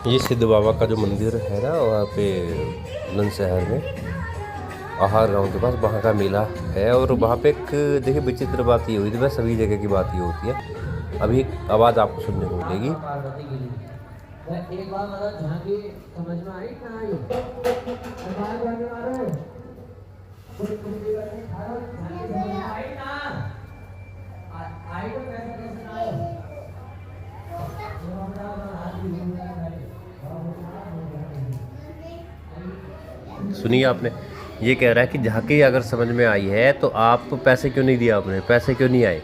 ये सिद्ध बाबा का जो मंदिर है ना, वहाँ पे बुलंद शहर में आहार गांव के पास वहाँ का मेला है। और वहाँ पे एक देखिए विचित्र बात ये हुई थी, बस सभी जगह की बात ये होती है। अभी एक आवाज़ आपको सुनने को मिलेगी। एक बार मतलब झांकी समझ में आई ना आई आई तो कैसे कैसे ना आए। सुनिए आपने, ये कह रहा है कि झांकी अगर समझ में आई है तो आप पैसे क्यों नहीं दिया, आपने पैसे क्यों नहीं आए,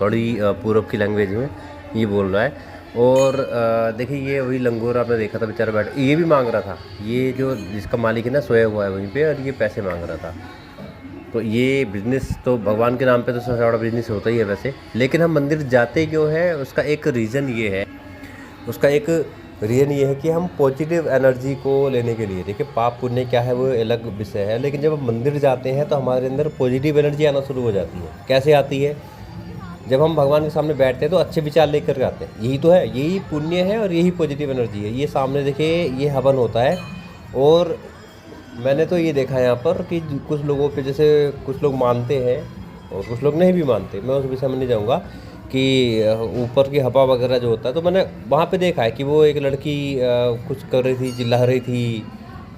थोड़ी पूरब की लैंग्वेज में ये बोल रहा है। और देखिए ये वही लंगोर आपने देखा था बेचारा बैठ, ये भी मांग रहा था, ये जो जिसका मालिक है ना सोया हुआ है वहीं पे, और ये पैसे मांग रहा था। तो ये बिज़नेस तो भगवान के नाम पे तो सबसे बड़ा बिज़नेस होता ही है वैसे, लेकिन हम मंदिर जाते क्यों है उसका एक रीज़न ये है, उसका एक रीज़न ये है कि हम पॉजिटिव एनर्जी को लेने के लिए, देखिए पाप पुण्य क्या है वो अलग विषय है, लेकिन जब हम मंदिर जाते हैं तो हमारे अंदर पॉजिटिव एनर्जी आना शुरू हो जाती है। कैसे आती है? जब हम भगवान के सामने बैठते हैं तो अच्छे विचार लेकर आते हैं, यही तो है, यही पुण्य है और यही पॉजिटिव एनर्जी है। ये सामने देखिए ये हवन होता है, और मैंने तो ये देखा है यहाँ पर कि कुछ लोगों पे, जैसे कुछ लोग मानते हैं और कुछ लोग नहीं भी मानते, मैं उस विषय में नहीं जाऊँगा कि ऊपर की हवा वगैरह जो होता है, तो मैंने वहाँ पे देखा है कि वो एक लड़की कुछ कर रही थी, चिल्ला रही थी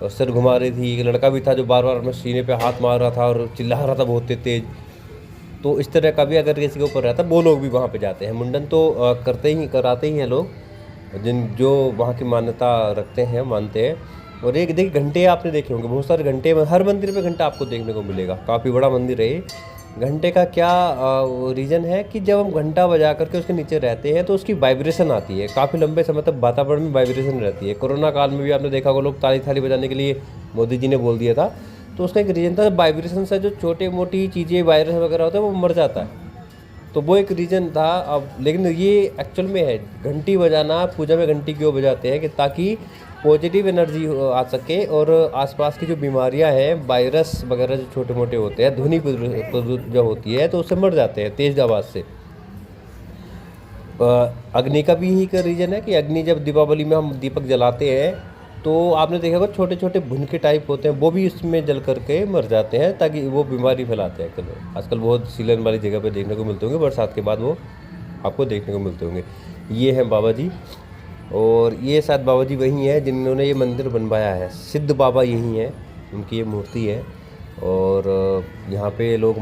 और सिर घुमा रही थी। एक लड़का भी था जो बार बार अपने सीने पे हाथ मार रहा था और चिल्ला रहा था बहुत तेज। तो इस तरह का भी अगर किसी के ऊपर रहता है, वो लोग भी वहाँ पे जाते हैं। मुंडन तो करते ही कराते ही हैं लोग जिन जो वहाँ की मान्यता रखते हैं, मानते हैं। और एक देखिए घंटे आपने देखे होंगे, बहुत सारे घंटे, हर मंदिर में घंटा आपको देखने को मिलेगा, काफ़ी बड़ा मंदिर है ये। घंटे का क्या रीज़न है कि जब हम घंटा बजा करके उसके नीचे रहते हैं तो उसकी वाइब्रेशन आती है, काफ़ी लंबे समय तक वातावरण में वाइब्रेशन रहती है। कोरोना काल में भी आपने देखा होगा लोग ताली थाली बजाने के लिए मोदी जी ने बोल दिया था, तो उसका एक रीज़न था, वाइब्रेशन से जो छोटे मोटी चीज़ें वायरस वगैरह होता है वो मर जाता है, तो वो एक रीज़न था। अब लेकिन ये एक्चुअल में है, घंटी बजाना, पूजा में घंटी क्यों बजाते हैं कि ताकि पॉजिटिव एनर्जी आ सके और आसपास की जो बीमारियां हैं, वायरस वगैरह जो छोटे मोटे होते हैं, ध्वनि जो होती है तो उससे मर जाते हैं तेज़ आवाज़ से। अग्नि का भी यही का रीज़न है कि अग्नि जब दीपावली में हम दीपक जलाते हैं तो आपने देखा होगा छोटे छोटे भुनके टाइप होते हैं, वो भी इसमें जल करके मर जाते हैं ताकि वो बीमारी फैलाते हैं। आजकल बहुत सीलन वाली जगह पे देखने को मिलते होंगे, बरसात के बाद वो आपको देखने को मिलते होंगे। ये हैं बाबा जी, और ये शायद बाबा जी वही हैं जिन्होंने ये मंदिर बनवाया है, सिद्ध बाबा यही हैं, उनकी ये मूर्ति है। और यहाँ पे लोग